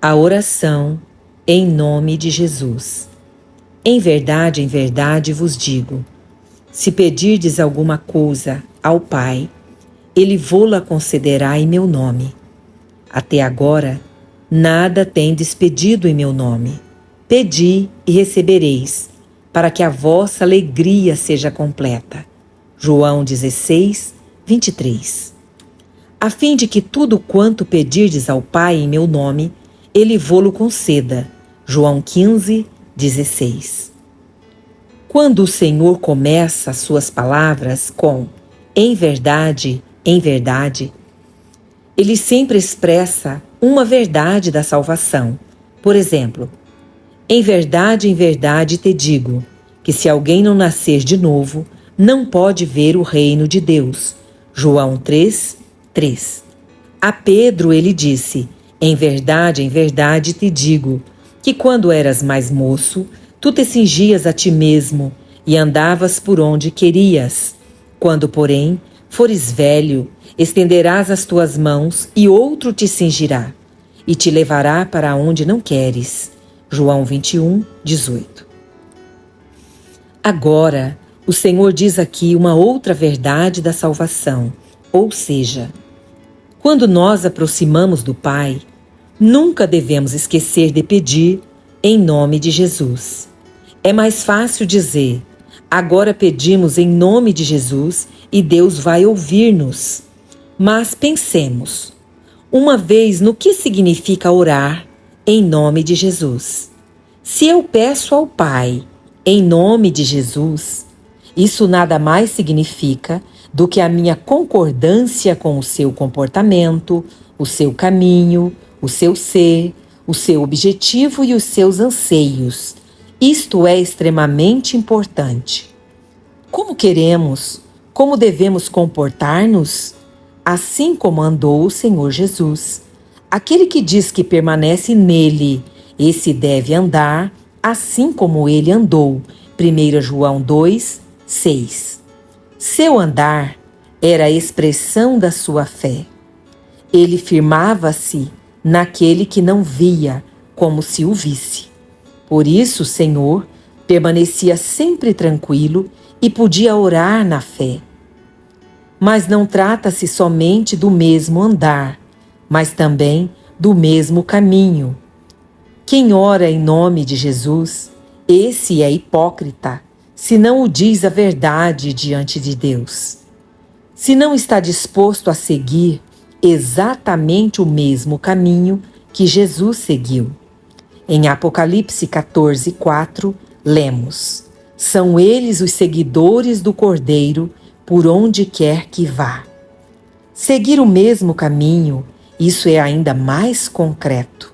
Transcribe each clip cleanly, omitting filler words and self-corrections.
A oração em nome de Jesus. Em verdade vos digo, se pedirdes alguma coisa ao Pai, Ele vô-la concederá em meu nome. Até agora, nada tendes pedido em meu nome. Pedi e recebereis, para que a vossa alegria seja completa. João 16, 23. A fim de que tudo quanto pedirdes ao Pai em meu nome, Ele vô-lo conceda. João 15, 16. Quando o Senhor começa as suas palavras com em verdade, Ele sempre expressa uma verdade da salvação. Por exemplo, em verdade te digo, que se alguém não nascer de novo, não pode ver o reino de Deus. João 3, 3. A Pedro ele disse, em verdade te digo, que quando eras mais moço, tu te cingias a ti mesmo e andavas por onde querias. Quando, porém, fores velho, estenderás as tuas mãos e outro te cingirá e te levará para onde não queres. João 21, 18. Agora, o Senhor diz aqui uma outra verdade da salvação, ou seja, quando nós aproximamos do Pai, nunca devemos esquecer de pedir em nome de Jesus. É mais fácil dizer, agora pedimos em nome de Jesus e Deus vai ouvir-nos. Mas pensemos, uma vez no que significa orar em nome de Jesus. Se eu peço ao Pai em nome de Jesus, isso nada mais significa do que a minha concordância com o seu comportamento, o seu caminho, o seu ser, o seu objetivo e os seus anseios. Isto é extremamente importante. Como queremos, como devemos comportar-nos? Assim como andou o Senhor Jesus. Aquele que diz que permanece nele, esse deve andar assim como ele andou. 1 João 2, 6. Seu andar era a expressão da sua fé. Ele firmava-se naquele que não via, como se o visse. Por isso o Senhor permanecia sempre tranquilo e podia orar na fé. Mas não trata-se somente do mesmo andar, mas também do mesmo caminho. Quem ora em nome de Jesus, esse é hipócrita, se não o diz a verdade diante de Deus. Se não está disposto a seguir exatamente o mesmo caminho que Jesus seguiu. Em Apocalipse 14, 4, lemos: são eles os seguidores do Cordeiro por onde quer que vá. Seguir o mesmo caminho, isso é ainda mais concreto.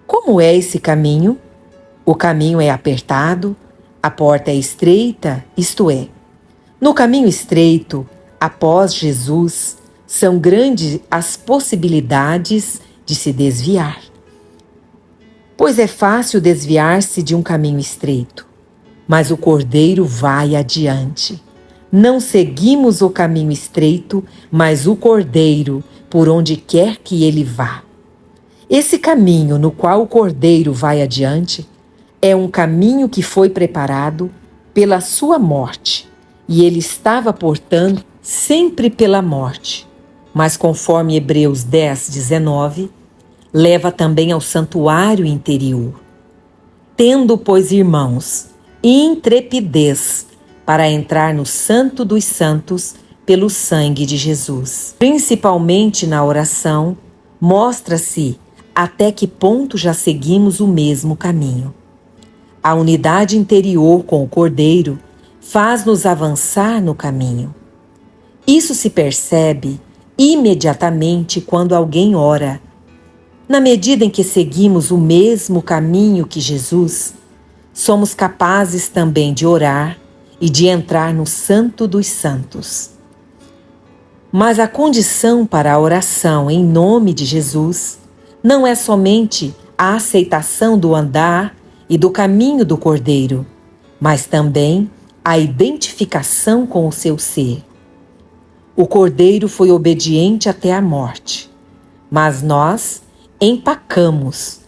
Como é esse caminho? O caminho é apertado, a porta é estreita, isto é, no caminho estreito, após Jesus, são grandes as possibilidades de se desviar. Pois é fácil desviar-se de um caminho estreito, mas o Cordeiro vai adiante. Não seguimos o caminho estreito, mas o Cordeiro, por onde quer que ele vá. Esse caminho no qual o Cordeiro vai adiante é um caminho que foi preparado pela sua morte, e ele estava, portanto, sempre pela morte. Mas conforme Hebreus 10, 19, leva também ao santuário interior. Tendo, pois, irmãos, intrepidez para entrar no Santo dos Santos pelo sangue de Jesus. Principalmente na oração, mostra-se até que ponto já seguimos o mesmo caminho. A unidade interior com o Cordeiro faz-nos avançar no caminho. Isso se percebe imediatamente quando alguém ora. Na medida em que seguimos o mesmo caminho que Jesus, somos capazes também de orar e de entrar no Santo dos Santos. Mas a condição para a oração em nome de Jesus não é somente a aceitação do andar e do caminho do Cordeiro, mas também a identificação com o seu ser. O Cordeiro foi obediente até a morte, mas nós empacamos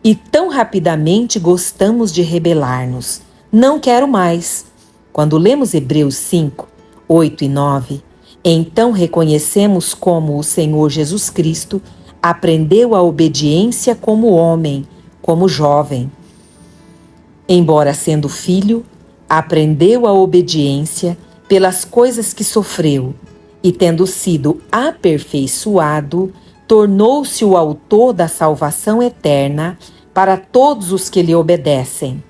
e tão rapidamente gostamos de rebelar-nos. Não quero mais. Quando lemos Hebreus 5, 8 e 9, então reconhecemos como o Senhor Jesus Cristo aprendeu a obediência como homem, como jovem. Embora sendo filho, aprendeu a obediência pelas coisas que sofreu e, tendo sido aperfeiçoado, tornou-se o autor da salvação eterna para todos os que lhe obedecem.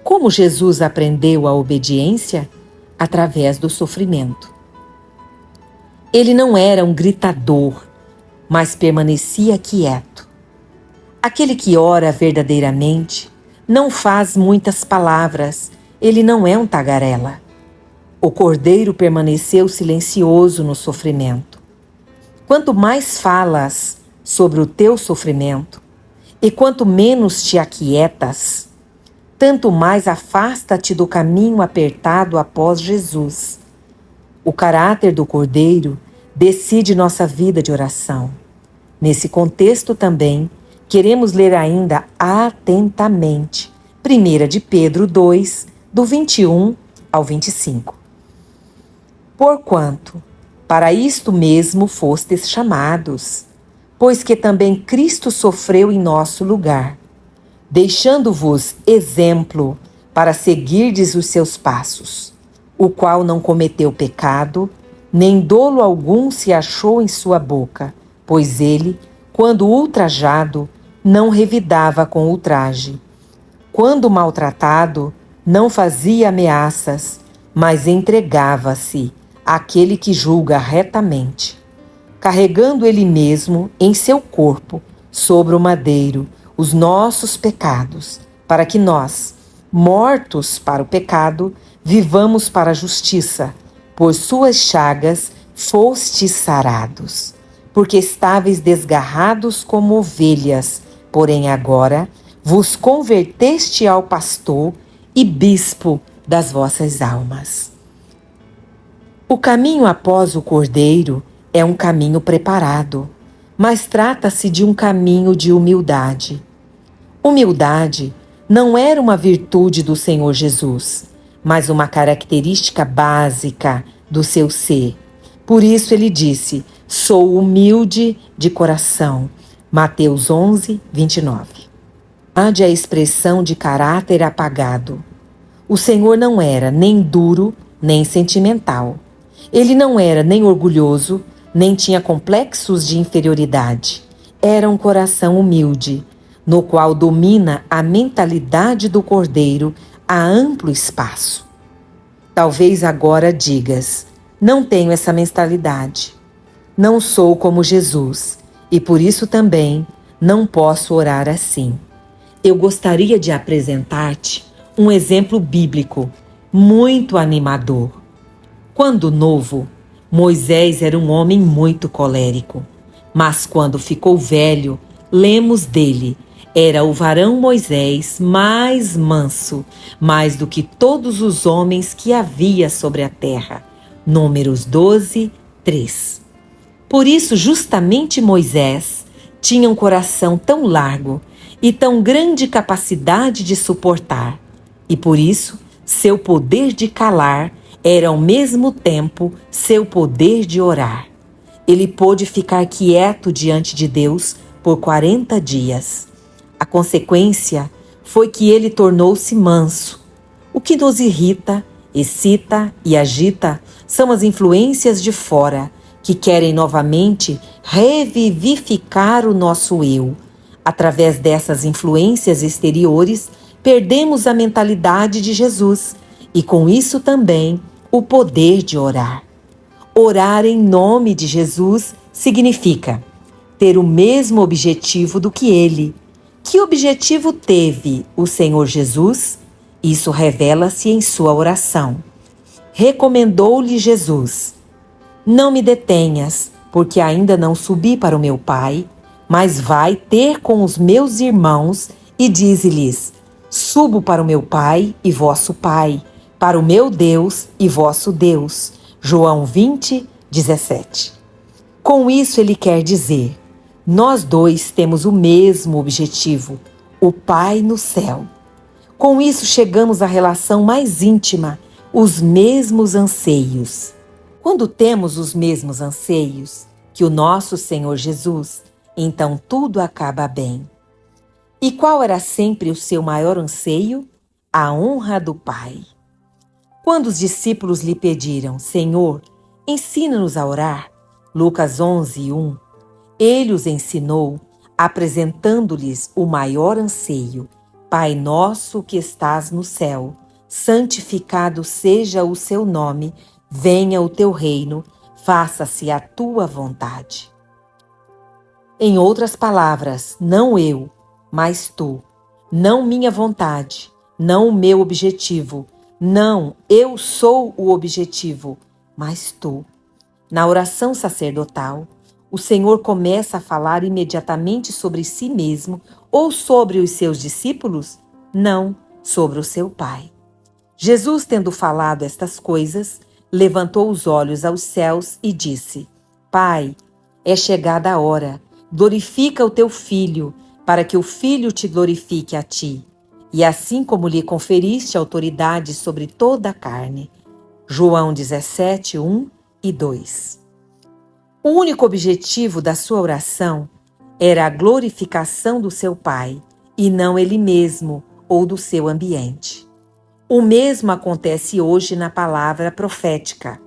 Como Jesus aprendeu a obediência? Através do sofrimento. Ele não era um gritador, mas permanecia quieto. Aquele que ora verdadeiramente não faz muitas palavras, ele não é um tagarela. O cordeiro permaneceu silencioso no sofrimento. Quanto mais falas sobre o teu sofrimento, e quanto menos te aquietas, tanto mais afasta-te do caminho apertado após Jesus. O caráter do cordeiro decide nossa vida de oração. Nesse contexto também, queremos ler ainda atentamente 1 de Pedro 2, do 21 ao 25. Porquanto, para isto mesmo fostes chamados, pois que também Cristo sofreu em nosso lugar, deixando-vos exemplo para seguirdes os seus passos, o qual não cometeu pecado, nem dolo algum se achou em sua boca, pois ele, quando ultrajado, não revidava com ultraje. Quando maltratado, não fazia ameaças, mas entregava-se àquele que julga retamente, carregando ele mesmo em seu corpo, sobre o madeiro, os nossos pecados, para que nós, mortos para o pecado, vivamos para a justiça. Por suas chagas fostes sarados, porque estáveis desgarrados como ovelhas, porém agora vos converteste ao pastor e bispo das vossas almas. O caminho após o Cordeiro é um caminho preparado, mas trata-se de um caminho de humildade. Humildade não era uma virtude do Senhor Jesus, mas uma característica básica do seu ser. Por isso ele disse: sou humilde de coração. Mateus 11, 29. Ade a expressão de caráter apagado. O Senhor não era nem duro, nem sentimental. Ele não era nem orgulhoso, nem tinha complexos de inferioridade. Era um coração humilde, no qual domina a mentalidade do cordeiro a amplo espaço. Talvez agora digas: não tenho essa mentalidade. Não sou como Jesus e por isso também não posso orar assim. Eu gostaria de apresentar-te um exemplo bíblico muito animador. Quando novo, Moisés era um homem muito colérico, mas quando ficou velho, lemos dele: era o varão Moisés mais manso, mais do que todos os homens que havia sobre a terra. Números 12, 3. Por isso, justamente Moisés tinha um coração tão largo e tão grande capacidade de suportar, e por isso seu poder de calar era ao mesmo tempo seu poder de orar. Ele pôde ficar quieto diante de Deus por 40 dias. A consequência foi que ele tornou-se manso. O que nos irrita, excita e agita são as influências de fora, que querem novamente revivificar o nosso eu. Através dessas influências exteriores, perdemos a mentalidade de Jesus e, com isso também, o poder de orar. Orar em nome de Jesus significa ter o mesmo objetivo do que ele. Que objetivo teve o Senhor Jesus? Isso revela-se em sua oração. Recomendou-lhe Jesus: não me detenhas, porque ainda não subi para o meu Pai, mas vai ter com os meus irmãos e dize-lhes: subo para o meu Pai e vosso Pai, para o meu Deus e vosso Deus. João 20, 17. Com isso ele quer dizer: nós dois temos o mesmo objetivo, o Pai no céu. Com isso chegamos à relação mais íntima, os mesmos anseios. Quando temos os mesmos anseios que o nosso Senhor Jesus, então tudo acaba bem. E qual era sempre o seu maior anseio? A honra do Pai. Quando os discípulos lhe pediram, Senhor, ensina-nos a orar, Lucas 11:1, ele os ensinou, apresentando-lhes o maior anseio, Pai nosso que estás no céu, santificado seja o seu nome, venha o teu reino, faça-se a tua vontade. Em outras palavras, não eu, mas tu, não minha vontade, não o meu objetivo, não eu sou o objetivo, mas tu. Na oração sacerdotal, o Senhor começa a falar imediatamente sobre si mesmo ou sobre os seus discípulos? Não, sobre o seu Pai. Jesus, tendo falado estas coisas, levantou os olhos aos céus e disse: Pai, é chegada a hora, glorifica o teu Filho, para que o Filho te glorifique a ti. E assim como lhe conferiste autoridade sobre toda a carne. João 17:1 e 2. O único objetivo da sua oração era a glorificação do seu Pai, e não ele mesmo ou do seu ambiente. O mesmo acontece hoje na palavra profética.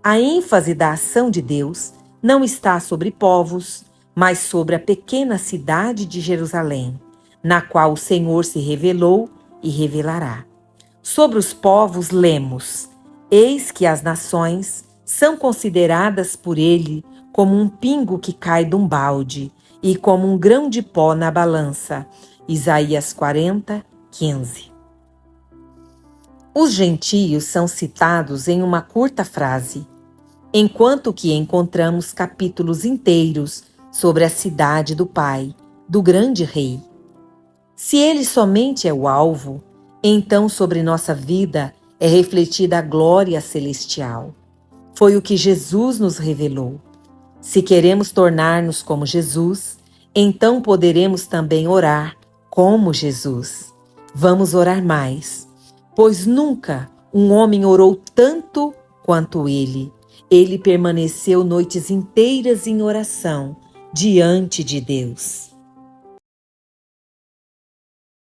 A ênfase da ação de Deus não está sobre povos, mas sobre a pequena cidade de Jerusalém, na qual o Senhor se revelou e revelará. Sobre os povos lemos: Eis que as nações são consideradas por ele como um pingo que cai de um balde e como um grão de pó na balança. Isaías 40:15. Os gentios são citados em uma curta frase, enquanto que encontramos capítulos inteiros sobre a cidade do Pai, do grande Rei. Se ele somente é o alvo, então sobre nossa vida é refletida a glória celestial. Foi o que Jesus nos revelou. Se queremos tornar-nos como Jesus, então poderemos também orar como Jesus. Vamos orar mais, pois nunca um homem orou tanto quanto ele. Ele permaneceu noites inteiras em oração diante de Deus.